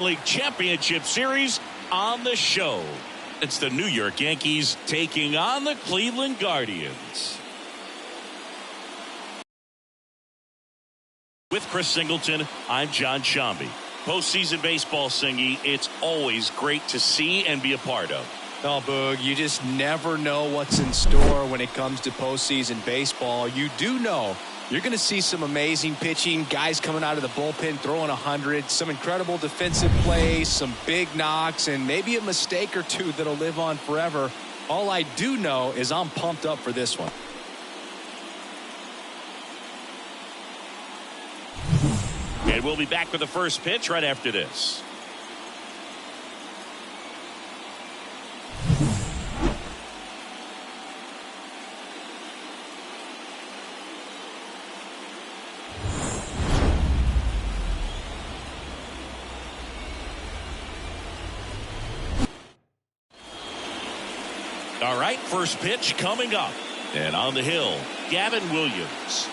League Championship Series on the show. It's the New York Yankees taking on the Cleveland Guardians. With Chris Singleton, I'm John Shambi. Postseason baseball, Singy, it's always great to see and be a part of. Oh, Boog, you just never know what's in store when it comes to postseason baseball. You do know you're going to see some amazing pitching, guys coming out of the bullpen throwing 100, some incredible defensive plays, some big knocks, and maybe a mistake or two that'll live on forever. All I do know is I'm pumped up for this one. And we'll be back with the first pitch right after this. All right, first pitch coming up. And on the hill, Gavin Williams.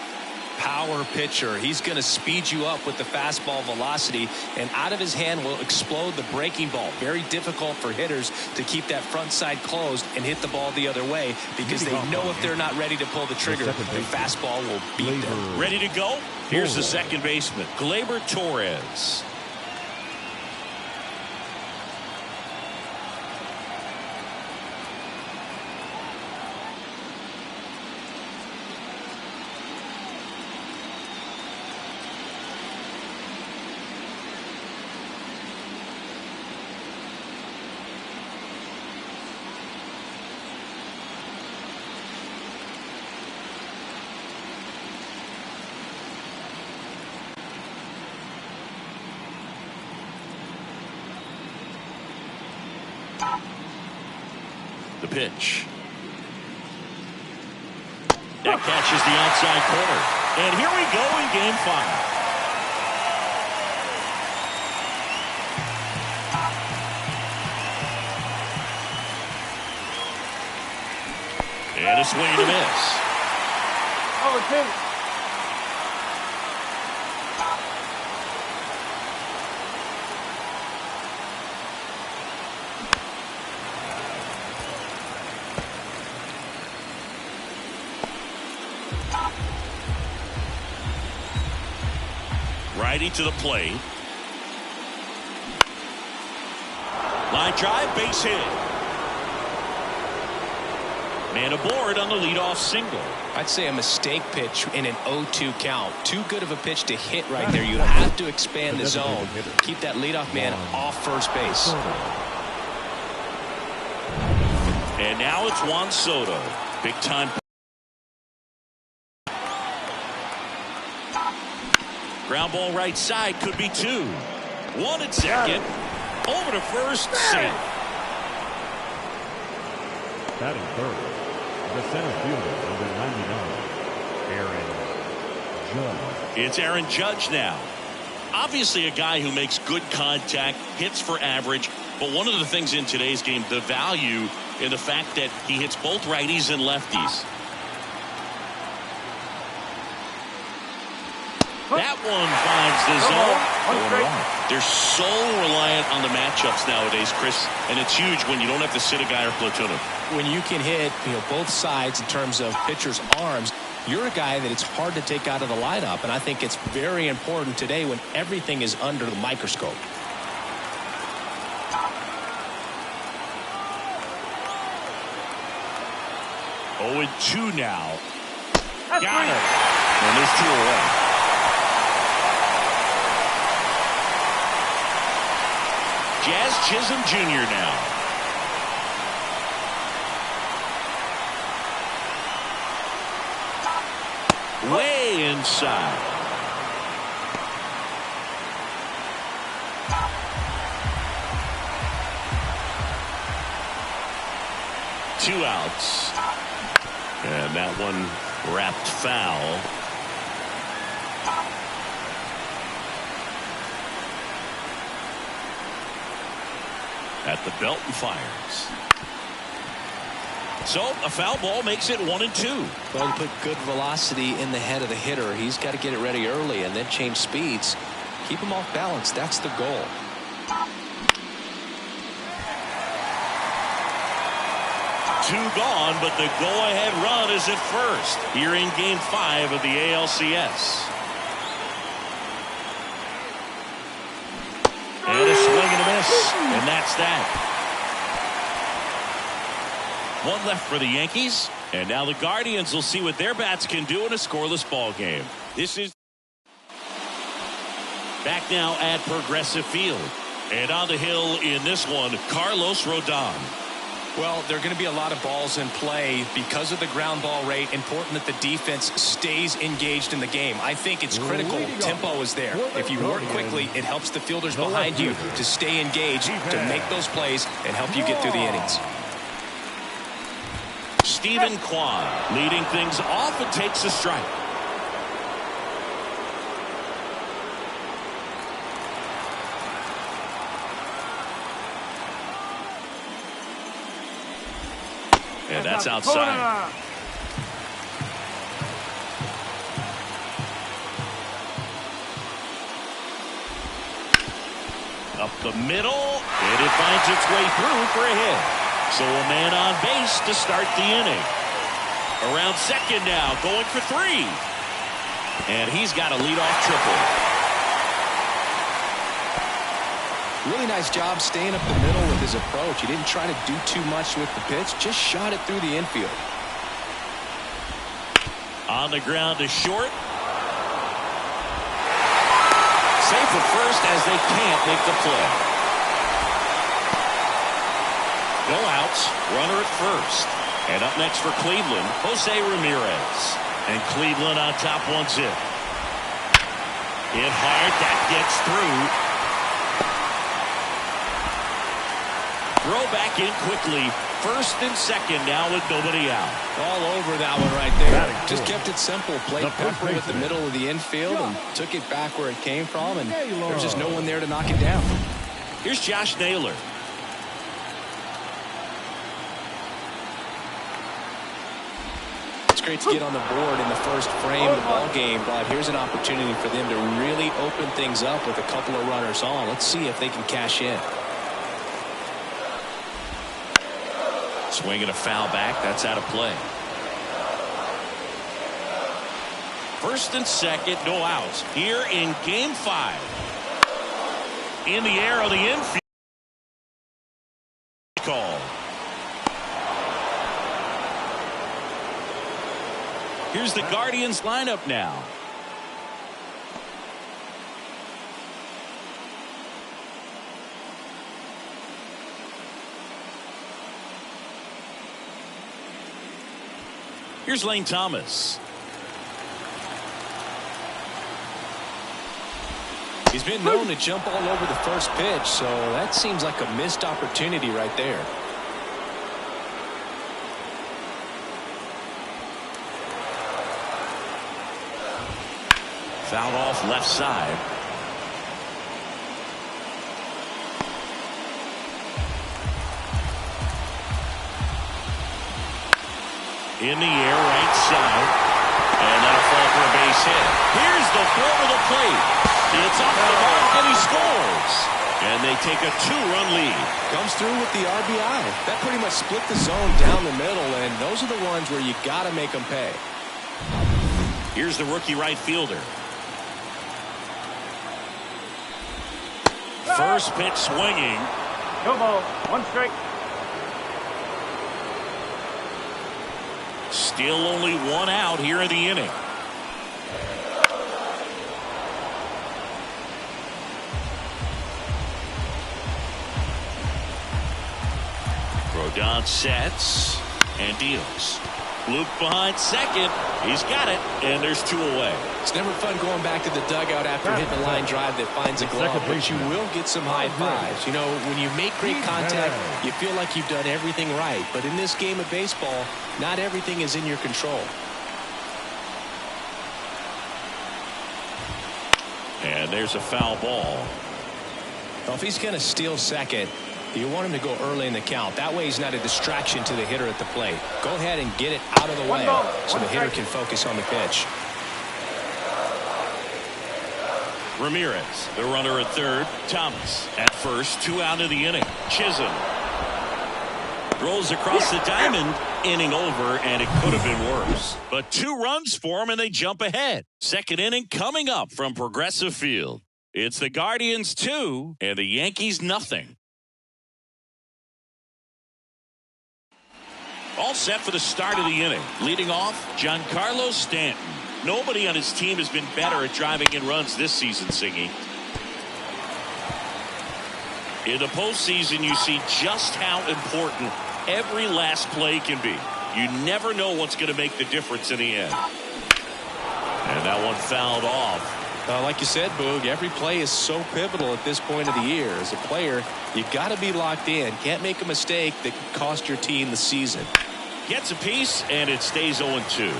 Power pitcher. He's going to speed you up with the fastball velocity, and out of his hand will explode the breaking ball. Very difficult for hitters to keep that front side closed and hit the ball the other way, because they know if they're not ready to pull the trigger, the fastball will beat them. Ready to go? Here's the second baseman, Gleyber Torres. The pitch. That catches the outside corner. And here we go in game 5. And a swing and a miss. Oh, Righty to the plate. Line drive, base hit. Man aboard on the leadoff single. I'd say a mistake pitch in an 0-2 count. Too good of a pitch to hit right there. You have to expand the zone. Keep that leadoff man off first base. And now it's Juan Soto. Big time. Ground ball right side, could be 2. 1 at second. Over to first, safe. Batting third, the center fielder, number 99, Aaron Judge. It's Aaron Judge now. Obviously a guy who makes good contact, hits for average, but one of the things in today's game, the value in the fact that he hits both righties and lefties. That one finds the zone. They're so reliant on the matchups nowadays, Chris, and it's huge when you don't have to sit a guy or platoon him. When you can hit, both sides in terms of pitchers' arms, you're a guy that it's hard to take out of the lineup, and I think it's very important today when everything is under the microscope. Oh, and 2 now. Got it. And there's 2 away. Jazz Chisholm Jr. now. Way inside. Two outs. And that one wrapped foul. At the belt and fires. So a foul ball makes it 1-2. Well, you put good velocity in the head of the hitter. He's got to get it ready early and then change speeds. Keep him off balance. That's the goal. 2 gone, but the go-ahead run is at first here in Game 5 of the ALCS. And a swing and a miss, and that's that. 1 left for the Yankees, and now the Guardians will see what their bats can do in a scoreless ball game. This is back now at Progressive Field, and on the hill in this one, Carlos Rodon. Well, there are going to be a lot of balls in play because of the ground ball rate. Important that the defense stays engaged in the game. I think it's critical tempo is there. If you work quickly, it helps the fielders behind you to stay engaged, to make those plays, and help you get through the innings. Steven Kwan leading things off and takes a strike. And that's outside. Up the middle, and it finds its way through for a hit. So a man on base to start the inning. Around second now, going for 3. And he's got a leadoff triple. Really nice job staying up the middle with his approach. He didn't try to do too much with the pitch, just shot it through the infield. On the ground to short. Safe at first as they can't make the play. No outs, runner at first. And up next for Cleveland, Jose Ramirez. And Cleveland on top 1-0. Hit hard, that gets through. Throw back in quickly. First and second now with nobody out. All over that one right there. Just kept it simple. Played Pepper with the middle of the infield and took it back where it came from. And there's just no one there to knock it down. Here's Josh Naylor. It's great to get on the board in the first frame of the ball game, but here's an opportunity for them to really open things up with a couple of runners on. Let's see if they can cash in. Swinging a foul back. That's out of play. First and second, no outs. Here in Game 5. In the air on the infield. Call. Here's the Guardians lineup now. Here's Lane Thomas. He's been known to jump all over the first pitch, so that seems like a missed opportunity right there. Fouled off left side. In the air, right side. And that'll fall for a base hit. Here's the throw to the plate. It's off the mark and he scores. And they take a 2-run lead. Comes through with the RBI. That pretty much split the zone down the middle, and those are the ones where you got to make them pay. Here's the rookie right fielder. First pitch swinging. No ball. 1 strike. Still only 1 out here in the inning. Rodon sets and deals. Luke behind second. He's got it, and there's 2 away. It's never fun going back to the dugout after hitting a line drive that finds a glove, but you will get some high fives. You know, when you make great contact, you feel like you've done everything right. But in this game of baseball, not everything is in your control. And there's a foul ball. Well, if he's going to steal second, you want him to go early in the count. That way he's not a distraction to the hitter at the plate. Go ahead and get it out of the way so the hitter can focus on the pitch. Ramirez, the runner at third. Thomas at first. 2 out of the inning. Chisholm. Throws across the diamond, inning over, and it could have been worse. But 2 runs for him, and they jump ahead. Second inning coming up from Progressive Field. It's the Guardians 2 and the Yankees nothing. All set for the start of the inning. Leading off, Giancarlo Stanton. Nobody on his team has been better at driving in runs this season, Singy. In the postseason, you see just how important every last play can be. You never know what's going to make the difference in the end. And that one fouled off. Like you said, Boog, every play is so pivotal at this point of the year. As a player, you got to be locked in. Can't make a mistake that could cost your team the season. Gets a piece, and it stays 0-2.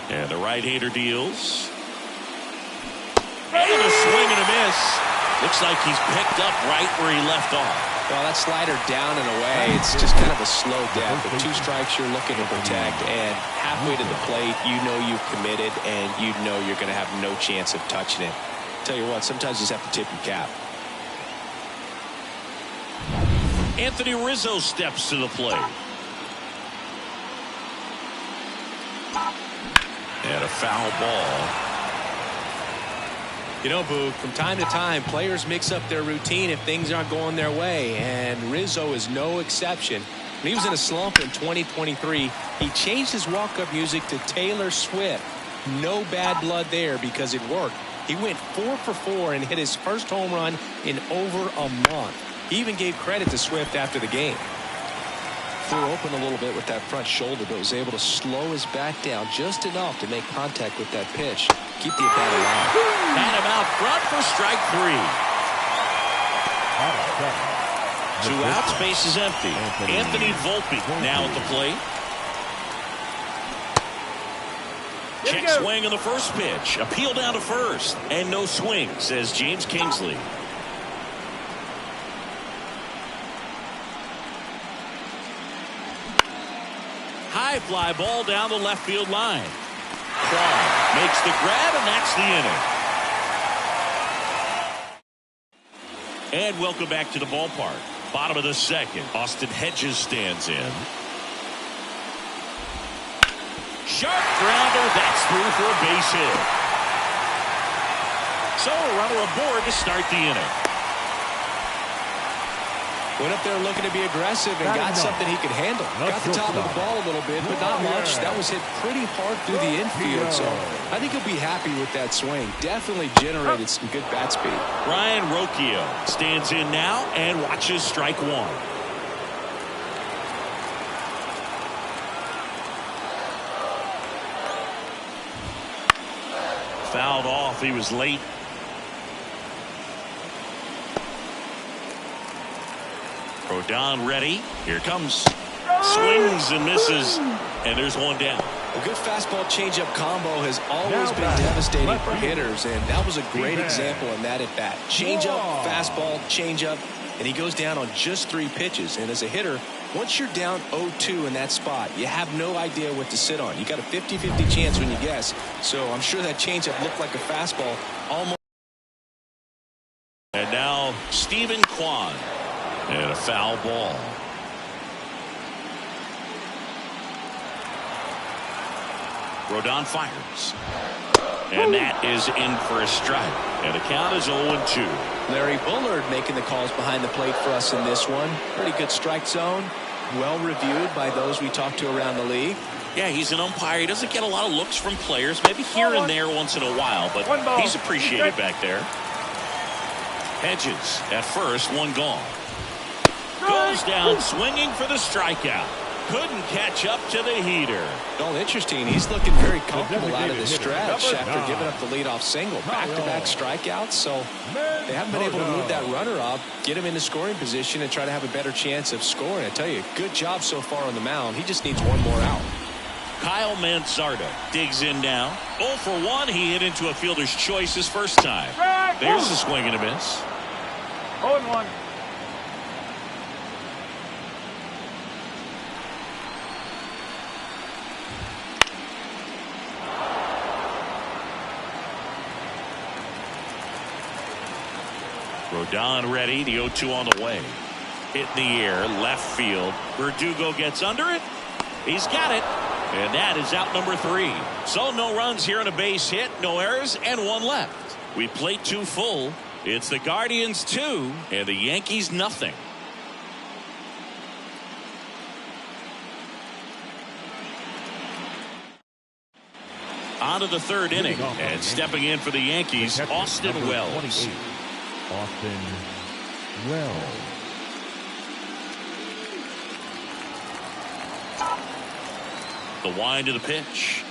And the right-hander deals. And a swing and a miss. Looks like he's picked up right where he left off. Well, that slider down and away, it's just kind of a slow death. With 2 strikes you're looking to protect, and halfway to the plate, you know you've committed, and you know you're going to have no chance of touching it. Tell you what, sometimes you just have to tip your cap. Anthony Rizzo steps to the plate. And a foul ball. You know, Boog, from time to time, players mix up their routine if things aren't going their way, and Rizzo is no exception. When he was in a slump in 2023, he changed his walk-up music to Taylor Swift. No bad blood there because it worked. He went 4 for 4 and hit his first home run in over a month. He even gave credit to Swift after the game. Flew open a little bit with that front shoulder, but was able to slow his back down just enough to make contact with that pitch. Keep the at-bat alive. Bat him out front for strike 3. 2 outs, base is empty. Anthony Volpe now at the plate. Check swing on the first pitch. Appeal down to first. And no swing, says James Kingsley. High fly ball down the left field line. Claw makes the grab, and that's the inning. And welcome back to the ballpark. Bottom of the second. Austin Hedges stands in. Sharp grounder. That's through for a base hit. So a runner aboard to start the inning. Went up there looking to be aggressive and got something he could handle. Got the top of the ball a little bit, but not much. That was hit pretty hard through the infield, so I think he'll be happy with that swing. Definitely generated some good bat speed. Ryan Rocchio stands in now and watches strike 1. Fouled off. He was late. Rodon ready. Here comes. Swings and misses. And there's one down. A good fastball changeup combo has always been devastating for hitters, and that was a great example in that at bat. Changeup, fastball, changeup, and he goes down on just 3 pitches. And as a hitter, once you're down 0-2 in that spot, you have no idea what to sit on. You got a 50-50 chance when you guess. So I'm sure that changeup looked like a fastball almost. And now Stephen Kwan. And a foul ball. Rodon fires. And that is in for a strike. And the count is 0-2. Larry Bullard making the calls behind the plate for us in this one. Pretty good strike zone. Well reviewed by those we talked to around the league. Yeah, he's an umpire. He doesn't get a lot of looks from players. Maybe here and there once in a while. But he's appreciated back there. Hedges at first, 1 gone. Goes down swinging for the strikeout. Couldn't catch up to the heater. Well, interesting. He's looking very comfortable out of the stretch after giving up the leadoff single. Back-to-back strikeouts, so they haven't been able to move that runner up, get him into scoring position, and try to have a better chance of scoring. I tell you, good job so far on the mound. He just needs 1 more out. Kyle Manzardo digs in now. 0 for 1. He hit into a fielder's choice his first time. There's a swing and a miss. 0-1. Rodon ready. The 0-2 on the way. Hit in the air, left field. Verdugo gets under it. He's got it. And that is out number 3. So no runs here on a base hit, no errors, and 1 left. We played 2 full. It's the Guardians 2 and the Yankees nothing. On to the 3rd inning, and stepping in for the Yankees, Austin Wells. Austin Wells. The wind of the pitch.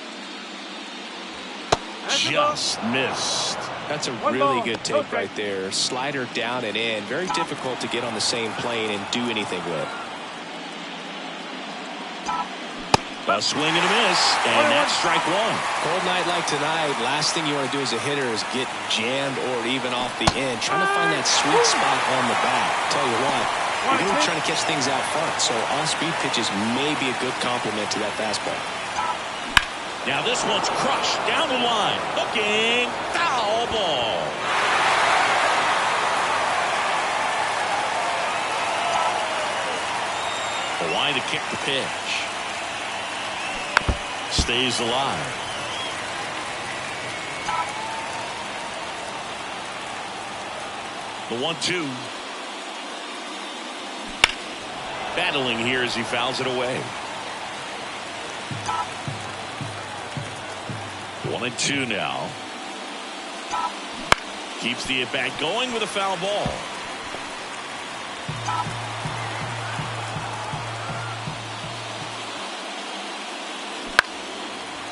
Just missed. That's a really good take right there. Slider down and in. Very difficult to get on the same plane and do anything with. A swing and a miss, and that's strike 1. Cold night like tonight, last thing you want to do as a hitter is get jammed or even off the end. Trying to find that sweet spot on the bat. Tell you what, you're going to be trying to catch things out front, so off-speed pitches may be a good complement to that fastball. Now this one's crushed down the line. Hooking, foul ball. The line to kick the pitch. Stays alive. The 1-2. Battling here as he fouls it away. 1-2 now. Keeps the at-bat going with a foul ball.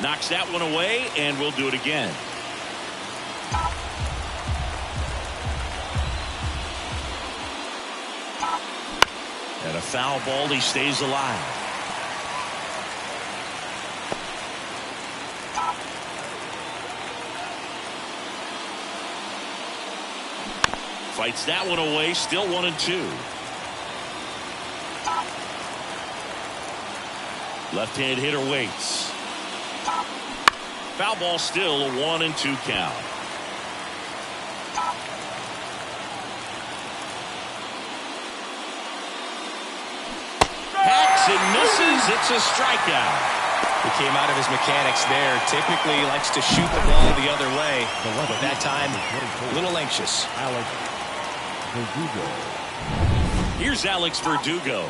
Knocks that one away, and we'll do it again. And a foul ball, he stays alive. Fights that one away, still 1-2. Left-hand hitter waits. Foul ball, still a 1-2 count. Hacks and misses. It's a strikeout. He came out of his mechanics there. Typically likes to shoot the ball the other way, but that time a little anxious. Alcs Verdugo. Here's Alex Verdugo.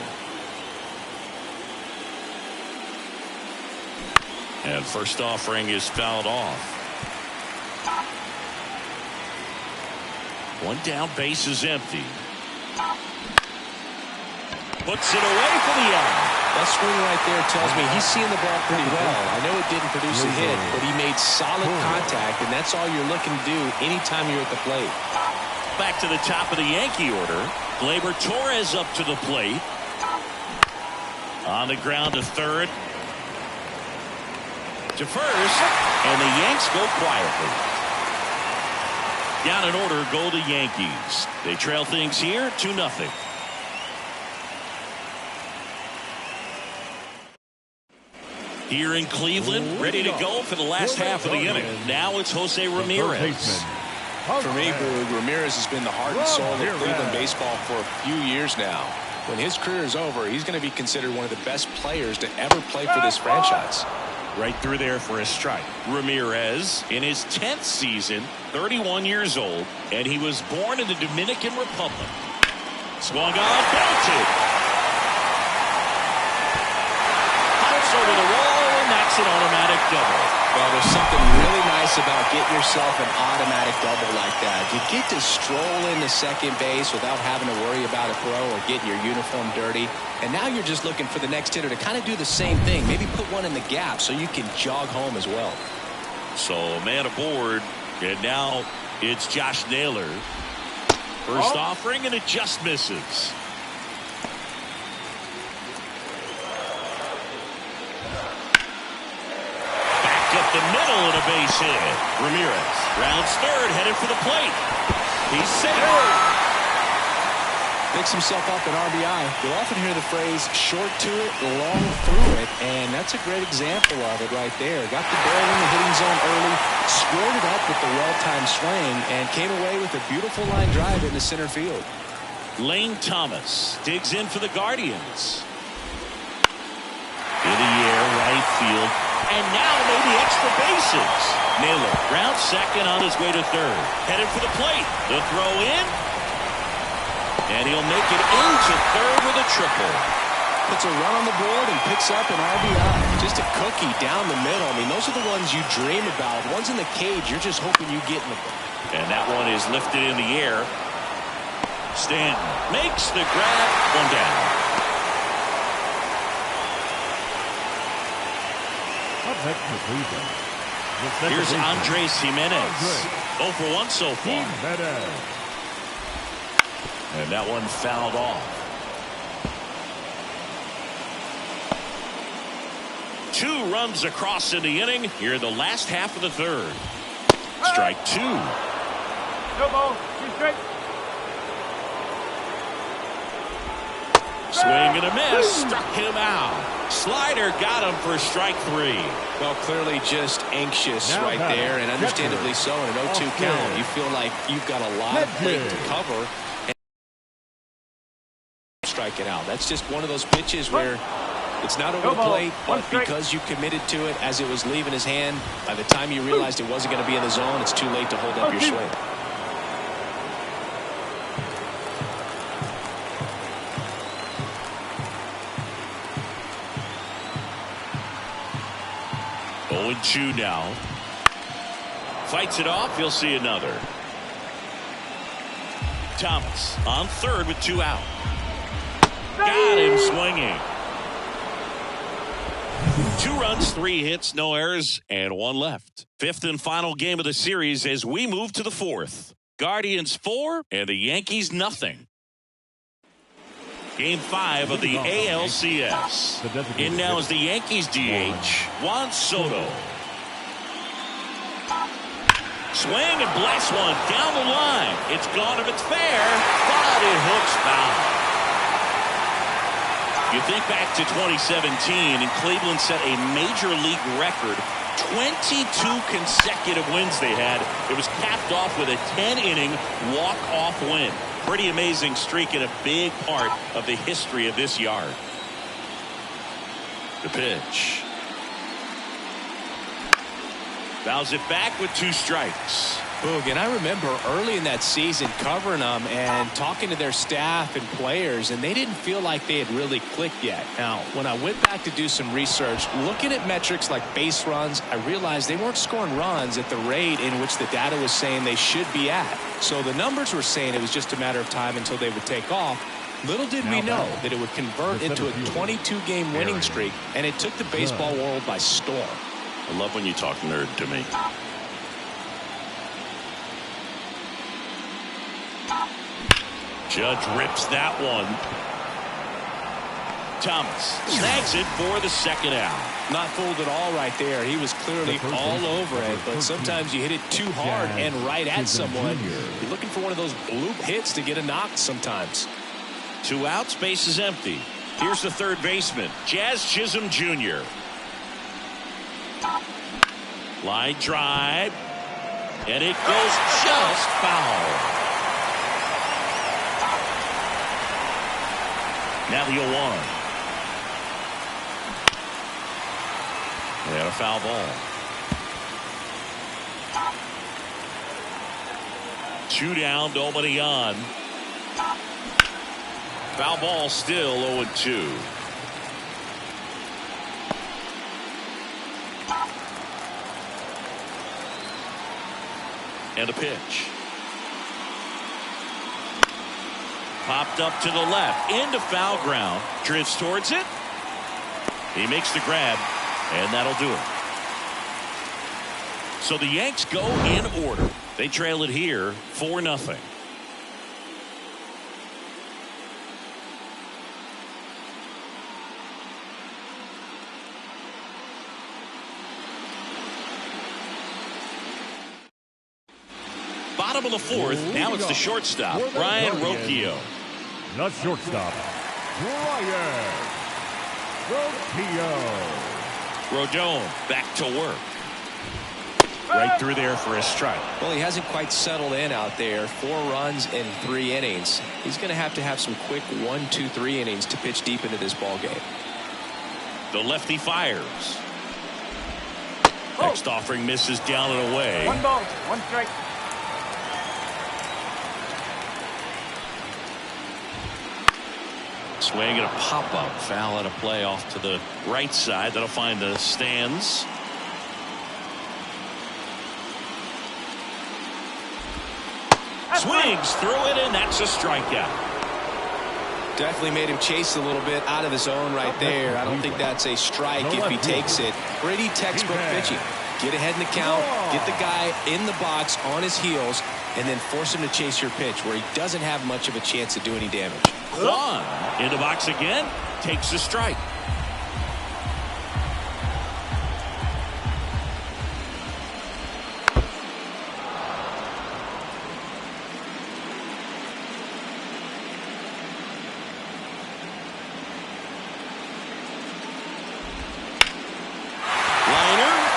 And first offering is fouled off. One down, base is empty. Puts it away for the out. That swing right there tells me he's seeing the ball pretty well. I know it didn't produce a hit, but he made solid contact, and that's all you're looking to do anytime you're at the plate. Back to the top of the Yankee order. Gleyber Torres up to the plate. On the ground to third. To first, and the Yanks go quietly. Down in order go the Yankees. They trail things here 2-0. Here in Cleveland, ready to go for the last half of the inning. Now it's Jose Ramirez. For me, Boog, Ramirez has been the heart and soul of Cleveland baseball for a few years now. When his career is over, he's going to be considered one of the best players to ever play for this franchise. Right through there for a strike. Ramirez in his 10th season, 31 years old, and he was born in the Dominican Republic. Swung on, belted. Hops over the wall, and that's an automatic double. Well, there's something really nice about getting yourself an automatic double like that. You get to stroll into second base without having to worry about a throw or getting your uniform dirty. And now you're just looking for the next hitter to kind of do the same thing. Maybe put one in the gap so you can jog home as well. So man aboard, and now it's Josh Naylor. First offering, and it just misses. Up the middle and a base hit. Ramirez rounds third, headed for the plate. He's safe. Picks himself up an RBI. You'll often hear the phrase short to it, long through it, and that's a great example of it right there. Got the ball in the hitting zone early, squared it up with the well-timed swing and came away with a beautiful line drive into center field. Lane Thomas digs in for the Guardians. In the air, right field. And now maybe extra bases. Naylor ground second on his way to third. Headed for the plate. The throw in. And he'll make it into third with a triple. Puts a run on the board and picks up an RBI. Just a cookie down the middle. I mean, those are the ones you dream about. Ones in the cage, you're just hoping you get in the ball. And that one is lifted in the air. Stanton makes the grab. One down. Up next for Cleveland. Here's Andres Jimenez. 0 for 1 so far. And that one fouled off. 2 runs across in the inning here in the last half of the third. Strike 2. No ball. 2 straight. Swing and a miss. Struck him out. Slider got him for strike 3. Well, clearly just anxious Now right there, and understandably so in an 0-2 count. You feel like you've got a lot of plate to cover and strike it out. That's just one of those pitches where it's not over the plate, but because you committed to it as it was leaving his hand, by the time you realized it wasn't going to be in the zone, it's too late to hold up your swing. And 2 now. Fights it off. You'll see another. Thomas on third with 2 out. Got him swinging. 2 runs, 3 hits, no errors, and 1 left. 5th and final game of the series as we move to the 4th. Guardians 4 and the Yankees nothing. Game 5 of the ALCS. In now is the Yankees DH, Juan Soto. Swing and blast one down the line. It's gone if it's fair, but it hooks foul. You think back to 2017, and Cleveland set a major league record. 22 consecutive wins they had. It was capped off with a 10-inning walk-off win. Pretty amazing streak and a big part of the history of this yard. The pitch. Fouls it back with 2 strikes. Boog, and I remember early in that season covering them and talking to their staff and players, and they didn't feel like they had really clicked yet. Now, when I went back to do some research, looking at metrics like base runs, I realized they weren't scoring runs at the rate in which the data was saying they should be at. So the numbers were saying it was just a matter of time until they would take off. Little did we know that it would convert into a 22-game winning streak, and it took the baseball world by storm. I love when you talk nerd to me. Judge rips that one. Thomas snags it for the 2nd out. Not fooled at all right there. He was clearly all over it, but sometimes you hit it too hard and right at someone. You're looking for one of those bloop hits to get a knock sometimes. 2 outs, base is empty. Here's the third baseman, Jazz Chisholm Jr. Line drive, and it goes just foul. Now the 0-1. And a foul ball. 2 down, nobody on. Foul ball still 0-2. And a pitch. Popped up to the left, into foul ground, drifts towards it. He makes the grab, and that'll do it. So the Yanks go in order. They trail it here 4-0. Bottom of the 4th. Now it's the shortstop, Brian Rocchio. The shortstop, Brian Rocchio. Rodon back to work. Right through there for a strike. Well, he hasn't quite settled in out there. 4 runs in 3 innings. He's going to have some quick 1, 2, 3 innings to pitch deep into this ball game. The lefty fires. Next offering misses down and away. 1 ball, 1 strike. Swing and a pop-up. Foul out of play off to the right side. That'll find the stands. Swings through it, and that's a strikeout. Definitely made him chase a little bit out of the zone right there. I don't think that's a strike if he takes it. Pretty textbook pitching. Get ahead in the count, get the guy in the box on his heels, and then force him to chase your pitch where he doesn't have much of a chance to do any damage. Juan in the box again, takes a strike.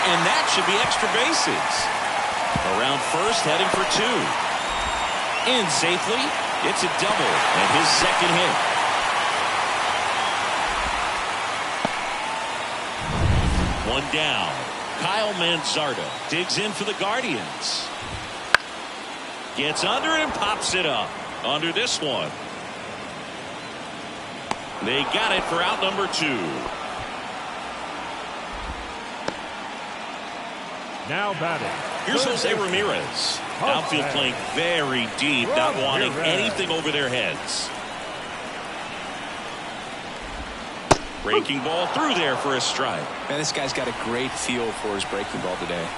And that should be extra bases. Around first, heading for 2. In safely. It's a double and his second hit. One down. Kyle Manzardo digs in for the Guardians. Gets under it and pops it up. Under this one. They got it for out number 2. Now batting. Here's Jose Ramirez. Outfield playing very deep, not wanting anything over their heads. Breaking ball through there for a strike. Man, this guy's got a great feel for his breaking ball today.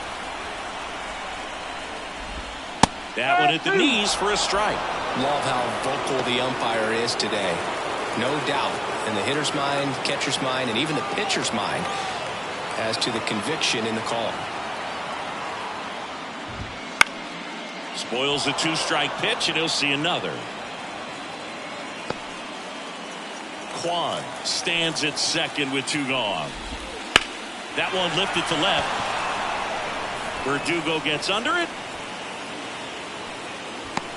That one at the knees for a strike. Love how vocal the umpire is today. No doubt in the hitter's mind, catcher's mind, and even the pitcher's mind as to the conviction in the call. Spoils a 2-strike pitch, and he'll see another. Kwan stands at second with 2 gone. That one lifted to left. Verdugo gets under it.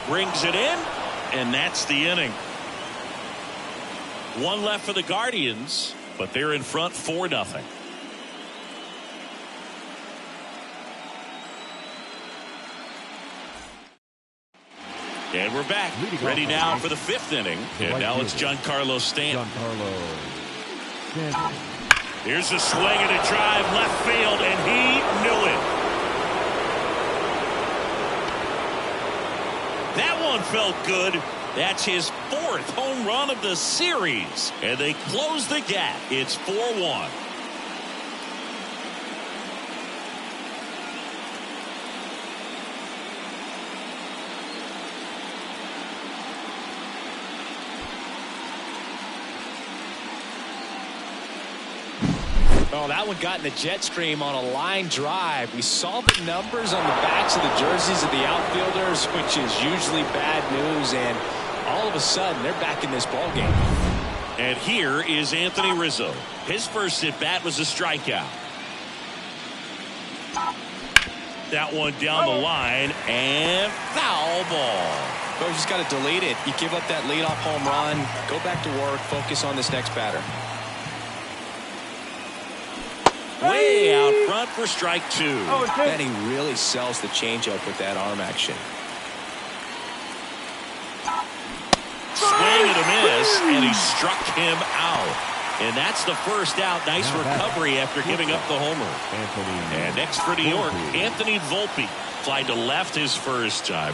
Brings it in, and that's the inning. 1 left for the Guardians, but they're in front 4-0. And we're back. Ready now for the 5th inning. And now it's Giancarlo Stanton. Here's a swing and a drive left field, and he knew it. That one felt good. That's his 4th home run of the series. And they close the gap. It's 4-1. Oh, that one got in the jet stream on a line drive. We saw the numbers on the backs of the jerseys of the outfielders, which is usually bad news, and all of a sudden they're back in this ball game. And here is Anthony Rizzo. His first at bat was a strikeout. That one down the line, and foul ball. Well, you just got to delete it. You give up that leadoff home run, go back to work, focus on this next batter. Way out front for strike 2. And he really sells the changeup with that arm action. Swing and a miss, and he struck him out. And that's the first out. Nice recovery after giving up the homer. And next for New York, Anthony Volpe. Fly to left his first time.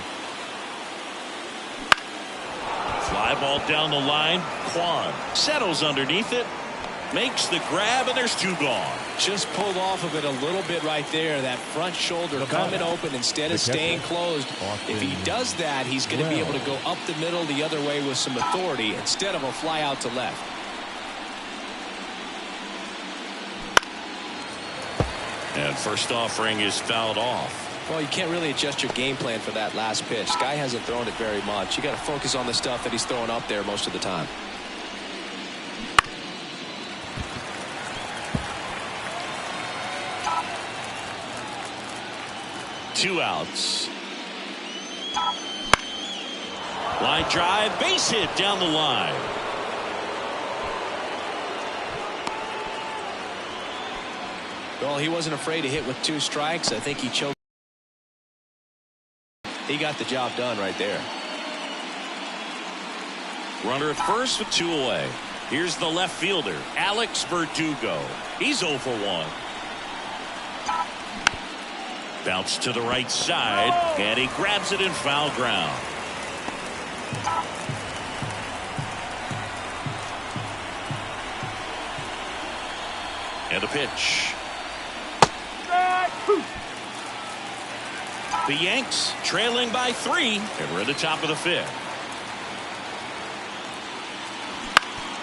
Fly ball down the line. Kwan settles underneath it. Makes the grab, and there's 2 gone. Just pulled off of it a little bit right there. That front shoulder coming open instead of staying closed. If he does that, he's going to be able to go up the middle the other way with some authority instead of a fly out to left. And first offering is fouled off. Well, you can't really adjust your game plan for that last pitch. Guy hasn't thrown it very much. You got to focus on the stuff that he's throwing up there most of the time. 2 outs. Line drive, base hit down the line. Well, he wasn't afraid to hit with 2 strikes. I think he choked. He got the job done right there. Runner at first with 2 away. Here's the left fielder, Alcs Verdugo. He's 0 for 1. Bounce to the right side, and he grabs it in foul ground. And a pitch. The Yanks trailing by 3, and we're at the top of the 5th.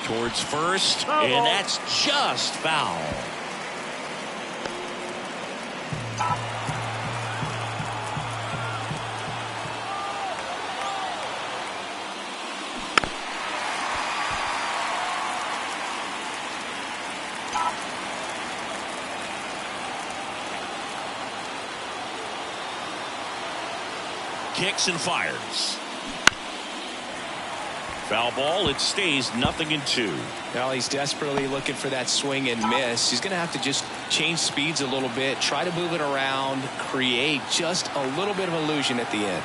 Towards first, and that's just foul. Kicks and fires. Foul ball. It stays 0-2. Well, he's desperately looking for that swing and miss. He's going to have to just change speeds a little bit, try to move it around, create just a little bit of illusion at the end.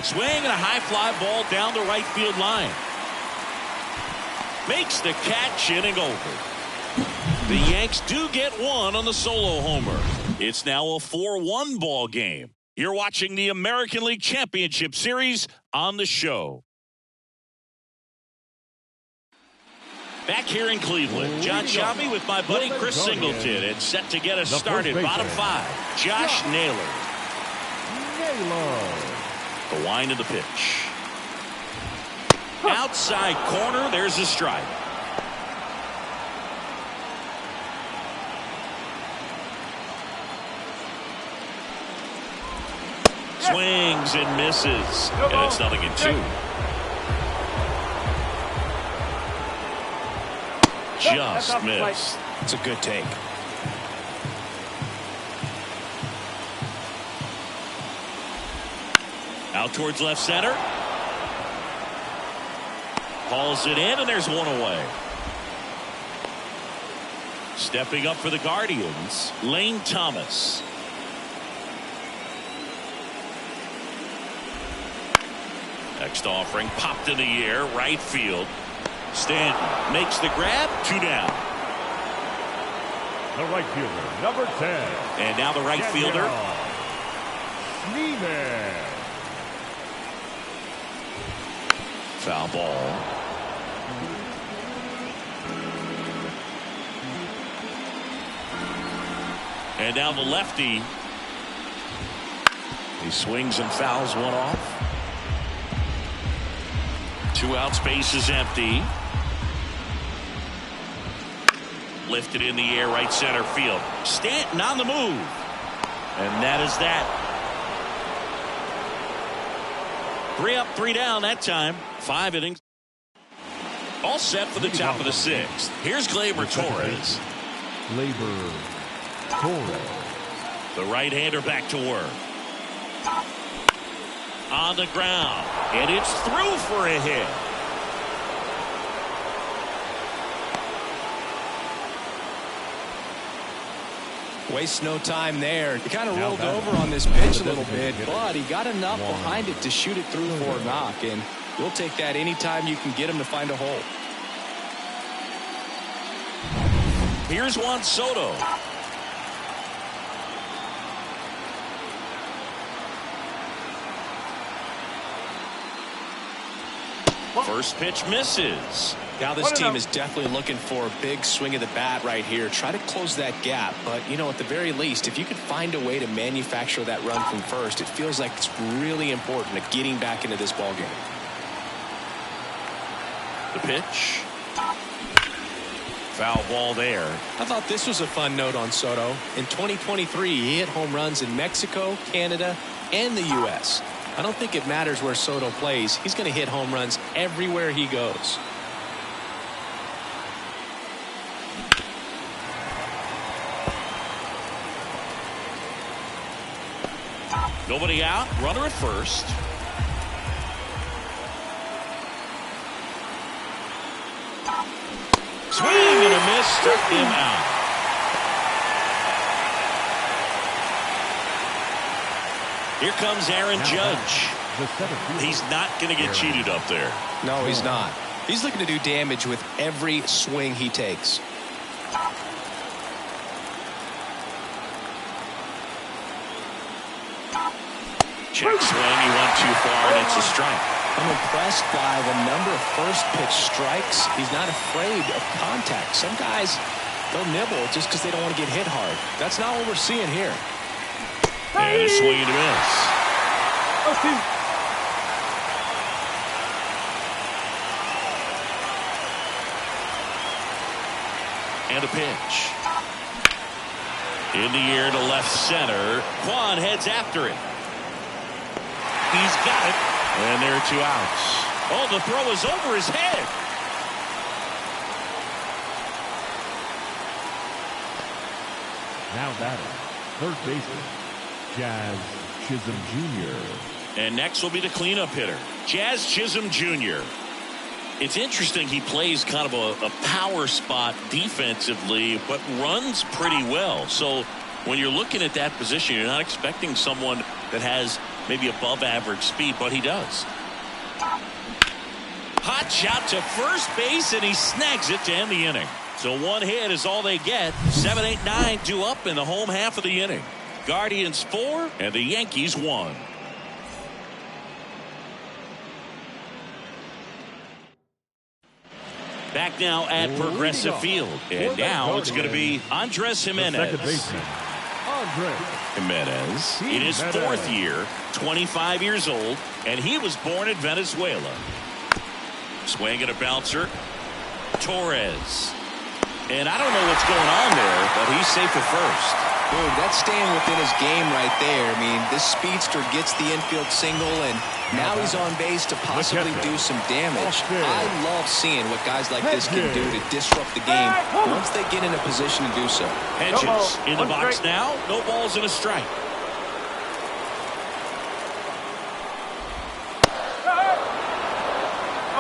Swing and a high fly ball down the right field line. Makes the catch, inning over. The Yanks do get 1 on the solo homer. It's now a 4-1 ball game. You're watching the American League Championship Series on the show. Back here in Cleveland, John Sciambi with my buddy Chris Singleton, and set to get us started. Bottom 5, Josh Naylor. The wind of the pitch. Outside corner, there's a strike. Swings and misses, and it's 0-2. Just missed. It's a good take. Out towards left center. Hauls it in, and there's 1 away. Stepping up for the Guardians, Lane Thomas. Next offering popped in the air, right field. Stanton makes the grab, 2 down. The right fielder, number 10. And now the right fielder. Foul ball. And now the lefty. He swings and fouls 1 off. 2 outs, base is empty. Lifted in the air, right center field. Stanton on the move. And that is that. 3 up, 3 down that time. 5 innings. All set for the top of the 6th. Here's Gleyber Torres. Gleyber Torres. The right-hander back to work. On the ground, and it's through for a hit. Wastes no time there. He kind of rolled over on this pitch a little bit, but he got enough behind it to shoot it through for a knock, and we'll take that anytime you can get him to find a hole. Here's Juan Soto. First pitch misses. Now this team is definitely looking for a big swing of the bat right here. Try to close that gap. But, you know, at the very least, if you could find a way to manufacture that run from first, it feels like it's really important to getting back into this ball game. The pitch. Foul ball there. I thought this was a fun note on Soto. In 2023, he hit home runs in Mexico, Canada, and the U.S. I don't think it matters where Soto plays. He's going to hit home runs everywhere he goes. Nobody out. Runner at first. Swing and a miss. Struck him out. Here comes Aaron Judge. He's not going to get cheated up there. No, he's not. He's looking to do damage with every swing he takes. Check swing. He went too far, and it's a strike. I'm impressed by the number of first pitch strikes. He's not afraid of contact. Some guys, they'll nibble just because they don't want to get hit hard. That's not what we're seeing here. And a swing and a miss. And a pitch. In the air to left center. Kwan heads after it. He's got it. And there are 2 outs. Oh, the throw is over his head. Now batting, third baseman, Jazz Chisholm Jr. And next will be the cleanup hitter, Jazz Chisholm Jr. It's interesting, he plays kind of a power spot defensively, but runs pretty well. So when you're looking at that position, you're not expecting someone that has maybe above average speed, but he does. Hot shot to first base, and he snags it to end the inning. So 1 hit is all they get. 7, 8, 9 due up in the home half of the inning. Guardians 4 and the Yankees 1. Back now at Progressive Field. And now it's going to be Andres Jimenez. Second baseman, Andres Jimenez in his 4th year, 25 years old, and he was born in Venezuela. Swing and a bouncer. Torres. And I don't know what's going on there, but he's safe at first. Boom, that's staying within his game right there. I mean, this speedster gets the infield single, and now he's on base to possibly do some damage. I love seeing what guys like this can do to disrupt the game once they get in a position to do so. Hedges in the box now. No balls and a strike.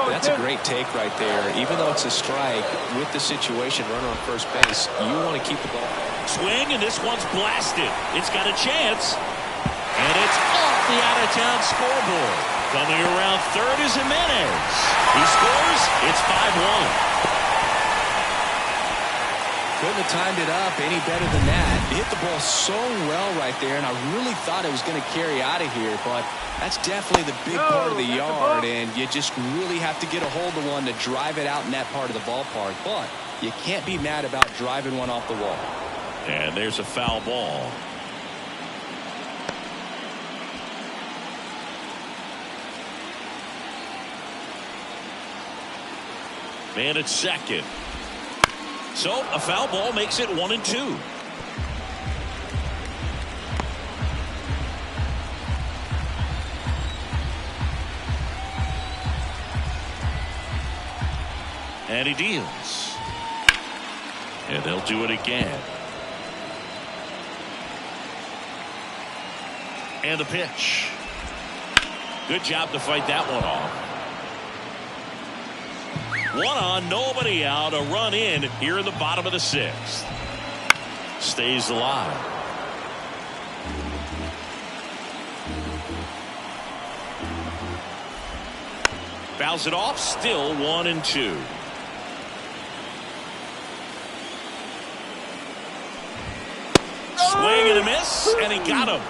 That's a great take right there. Even though it's a strike, with the situation, runner on first base, you want to keep the ball. Swing, and this one's blasted. It's got a chance. And it's off the out-of-town scoreboard. Coming around third is Jimenez. He scores. It's 5-1. Couldn't have timed it up any better than that. He hit the ball so well right there, and I really thought it was going to carry out of here, but that's definitely the big part of the yard, and you just really have to get a hold of one to drive it out in that part of the ballpark. But you can't be mad about driving one off the wall. And there's a foul ball. Man at second. So a foul ball makes it 1-2. And he deals. And they'll do it again. And the pitch. Good job to fight that one off. 1 on, nobody out. A run in here in the bottom of the 6th. Stays alive. Fouls it off. Still 1-2. Swing and a miss, and he got him.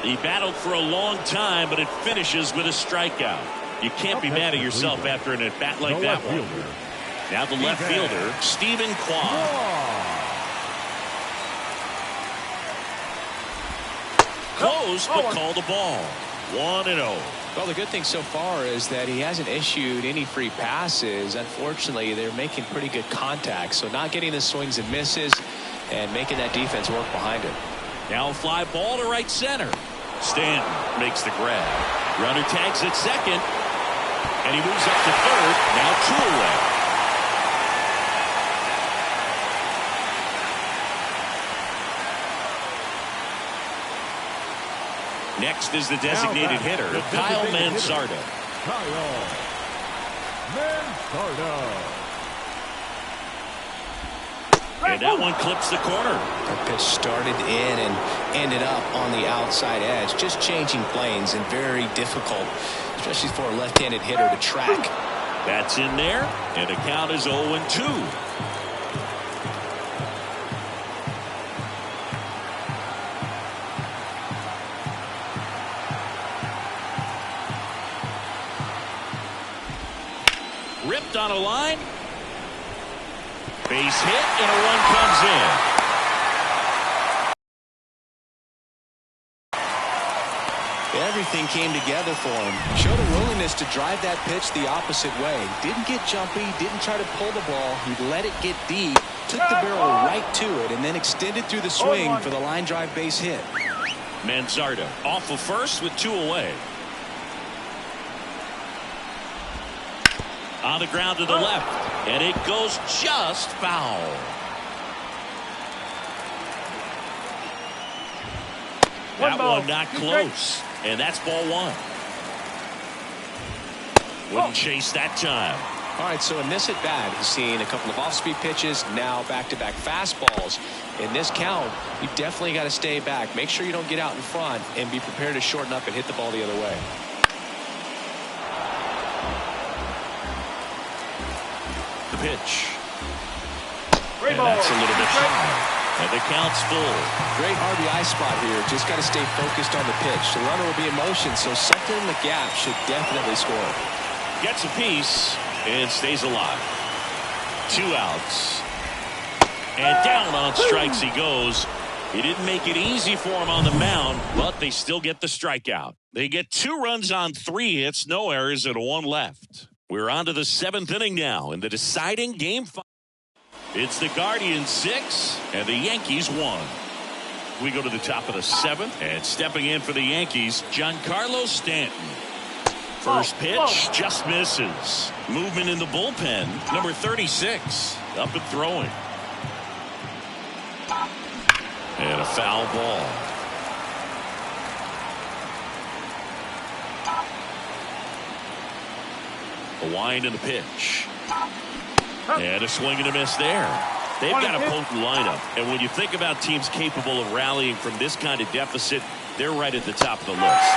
He battled for a long time, but it finishes with a strikeout. You can't be mad at yourself after an at-bat like that one. Now the left fielder, Stephen Kwan. Close, but called the ball. 1-0. Well, the good thing so far is that he hasn't issued any free passes. Unfortunately, they're making pretty good contact, so not getting the swings and misses and making that defense work behind it. Now a fly ball to right center. Stanton makes the grab. Runner tags at second. And he moves up to third. Now 2 away. Next is the designated hitter, Kyle Mansardo. Kyle Mansardo. And that one clips the corner. That pitch started in and ended up on the outside edge. Just changing planes and very difficult, especially for a left-handed hitter to track. That's in there, and the count is 0-2. Ripped on a line. Base hit, and a run comes in. Everything came together for him. Showed a willingness to drive that pitch the opposite way. Didn't get jumpy, didn't try to pull the ball. He let it get deep, took the barrel right to it, and then extended through the swing for the line drive base hit. Mansardo off of first with 2 away. On the ground to the left, and it goes just foul. That one not close, and that's ball 1. Wouldn't chase that time. All right, so in this at bat, he's seen a couple of off-speed pitches, now back-to-back fastballs. In this count, you definitely got to stay back. Make sure you don't get out in front, and be prepared to shorten up and hit the ball the other way. The pitch. And that's a little bit high. And the count's full. Great RBI spot here. Just got to stay focused on the pitch. The runner will be in motion, so something in the gap should definitely score. Gets a piece and stays alive. 2 outs. And down on strikes he goes. He didn't make it easy for him on the mound, but they still get the strikeout. They get 2 runs on 3 hits, no errors, and 1 left. We're on to the 7th inning now in the deciding Game 5. It's the Guardians 6 and the Yankees 1. We go to the top of the 7th, and stepping in for the Yankees, Giancarlo Stanton. First pitch just misses. Movement in the bullpen, number 36, up and throwing. And a foul ball. A wind in the pitch. And a swing and a miss there. They've got a potent lineup. And when you think about teams capable of rallying from this kind of deficit, they're right at the top of the list.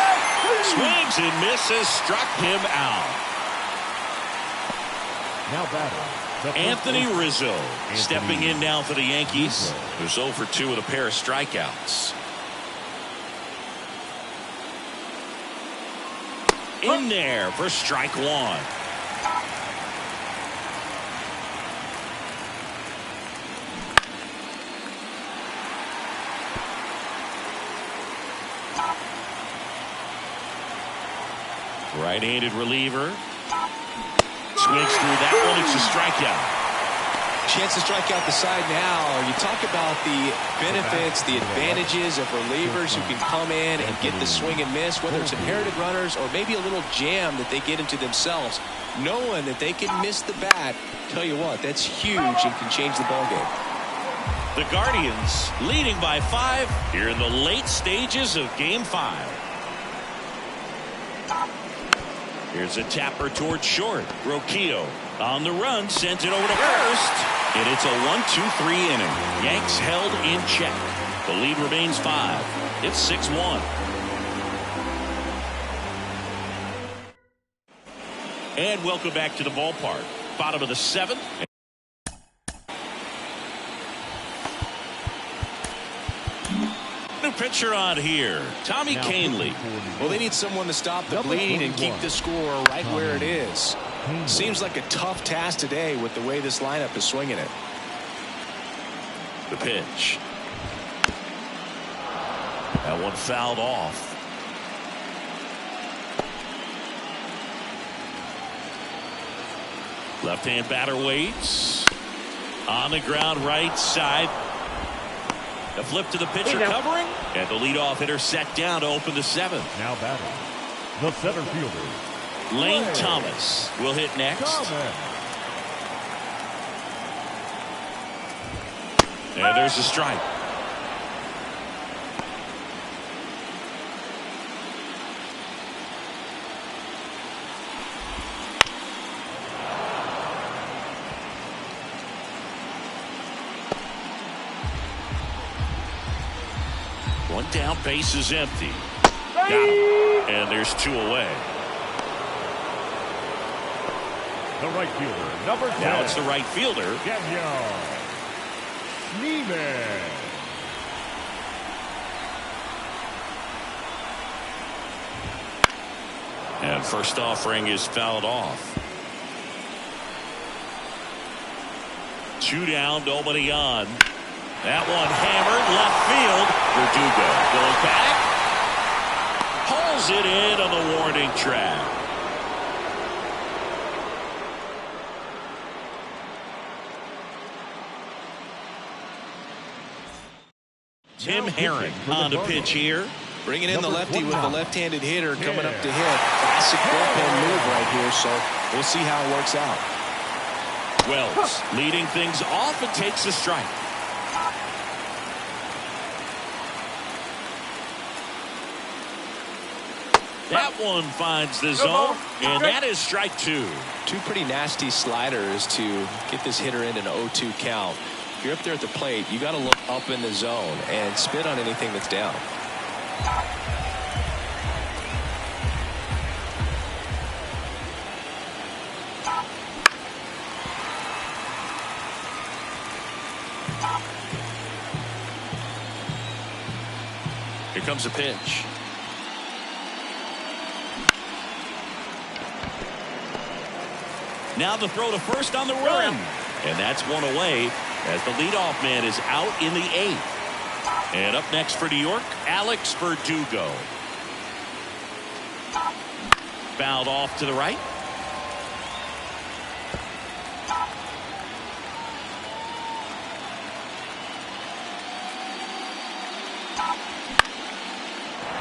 Swings and misses, struck him out. Now batting, Anthony Rizzo stepping in now for the Yankees, who's 0 for 2 with a pair of strikeouts. In there for strike 1. Right-handed reliever. Swings through that one. It's a strikeout. Chance to strike out the side now. You talk about the benefits, the advantages of relievers who can come in and get the swing and miss, whether it's inherited runners or maybe a little jam that they get into themselves. Knowing that they can miss the bat, tell you what, that's huge and can change the ballgame. The Guardians leading by 5 here in the late stages of Game 5. Here's a tapper towards short. Roquillo on the run, sends it over to first. And it's a 1-2-3 inning. Yanks held in check. The lead remains 5. It's 6-1. And welcome back to the ballpark. Bottom of the 7th. New pitcher on here, Tommy Kahnle. Well, they need someone to stop the bleed and keep the score right where it is. Seems like a tough task today with the way this lineup is swinging it. The pitch. That one fouled off. Left-hand batter waits. On the ground, right side. A flip to the pitcher covering. And the leadoff hitter set down to open the 7th. now batting, the center fielder, Lane Thomas will hit next. And there's a strike. One down, base is empty. Got him. And there's 2 away. The right fielder, number 10. Now it's the right fielder. Daniel Schneeman. And first offering is fouled off. 2 down, nobody on. That one hammered left field. Verdugo going back. Hauls it in on the warning track. Tim Herron on the pitch here. Bringing in the lefty with the left-handed hitter coming up to hit. Classic bullpen move right here, so we'll see how it works out. Wells leading things off and takes a strike. That one finds the zone, and that is strike 2. 2 pretty nasty sliders to get this hitter in an 0-2 count. If you're up there at the plate, you got to look up in the zone and spit on anything that's down. Here comes a pitch. Now the throw to first on the run. And that's 1 away as the leadoff man is out in the 8th. And up next for New York, Alcs Verdugo. Fouled off to the right.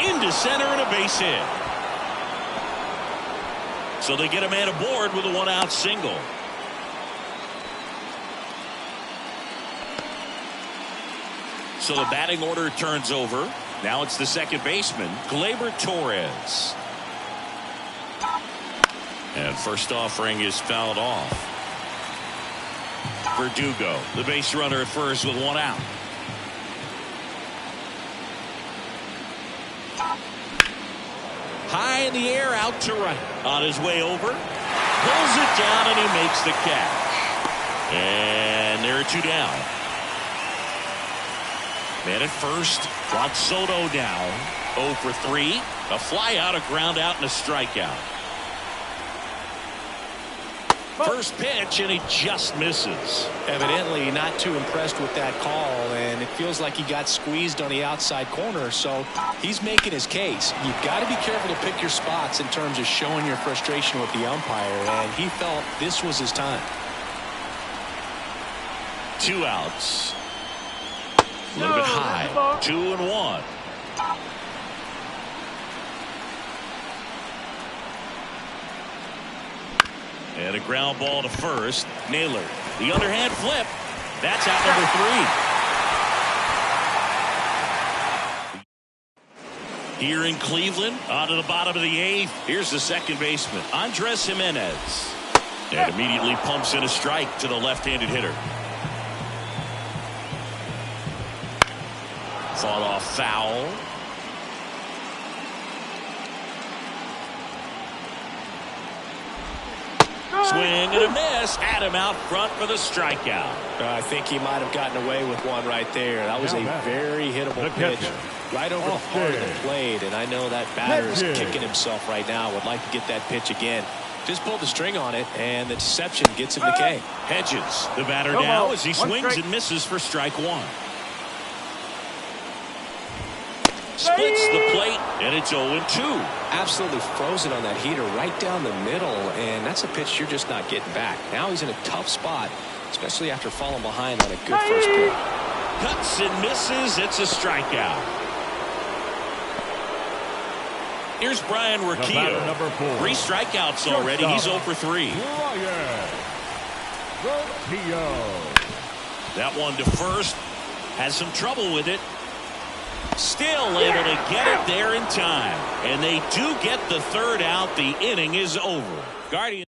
Into center and a base hit. So they get a man aboard with a 1-out single. So the batting order turns over. Now it's the second baseman, Gleyber Torres. And first offering is fouled off. Verdugo, the base runner at first with 1 out. High in the air, out to right. On his way over, pulls it down, and he makes the catch. And there are 2 down. Man at first, Juan Soto down. 0 for 3. A fly out, a ground out, and a strikeout. First pitch, and he just misses. Evidently not too impressed with that call, and it feels like he got squeezed on the outside corner, so he's making his case. You've got to be careful to pick your spots in terms of showing your frustration with the umpire, and he felt this was his time. 2 outs. A little bit high. 2-1. And a ground ball to first. Naylor, the underhand flip. That's out number 3. Here in Cleveland, on to the bottom of the 8th. Here's the second baseman, Andres Jimenez. And immediately pumps in a strike to the left-handed hitter. Fought off foul. Swing and a miss. Had him out front for the strikeout. I think he might have gotten away with one right there. That was a very hittable pitch. Right over the heart of the plate. And I know that batter is kicking himself right now. Would like to get that pitch again. Just pulled the string on it, and the deception gets him the K. Hedges, the batter now as he swings and misses for strike 1. Splits the plate, and it's 0-2. Absolutely frozen on that heater right down the middle, and that's a pitch you're just not getting back. Now he's in a tough spot, especially after falling behind on a good first pitch. Cuts and misses. It's a strikeout. Here's Brian Rocchio. Number 4. 3 strikeouts already. He's 0 for 3. That one to first. Has some trouble with it. Still able to get it there in time. And they do get the 3rd out. The inning is over. Guardian.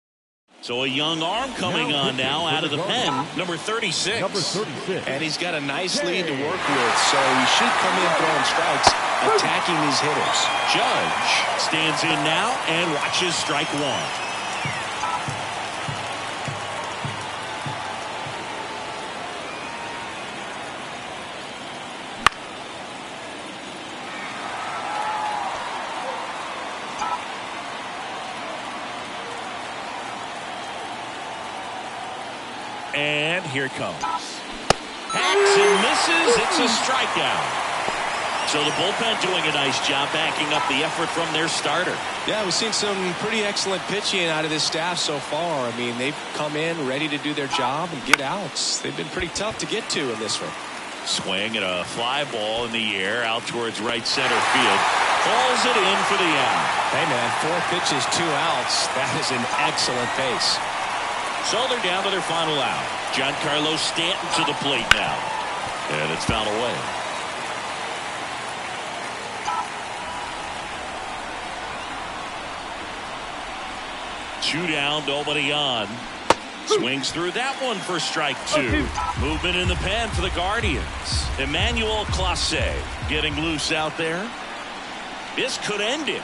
So a young arm coming on now out of the pen, number 36. Number 36. And he's got a nice lead to work with, so he should come in throwing strikes, attacking these hitters. Judge stands in now and watches strike one. And here it comes. Hacks and misses. It's a strikeout. So the bullpen doing a nice job backing up the effort from their starter. Yeah, we've seen some pretty excellent pitching out of this staff so far. I mean, they've come in ready to do their job and get outs. They've been pretty tough to get to in this one. Swing and a fly ball in the air out towards right center field. Falls it in for the out. Hey, man, 4 pitches, 2 outs. That is an excellent pace. So they're down to their final out. Giancarlo Stanton to the plate now. And it's fouled away. Two down, nobody on. Swings through that one for strike 2. Movement in the pen for the Guardians. Emmanuel Clase getting loose out there. This could end it.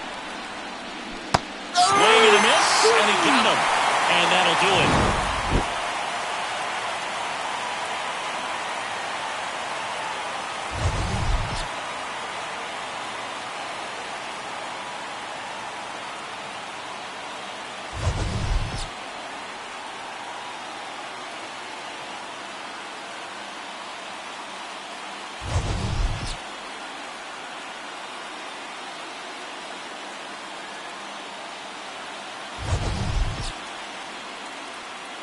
Swing and a miss, and he got him. And that'll do it.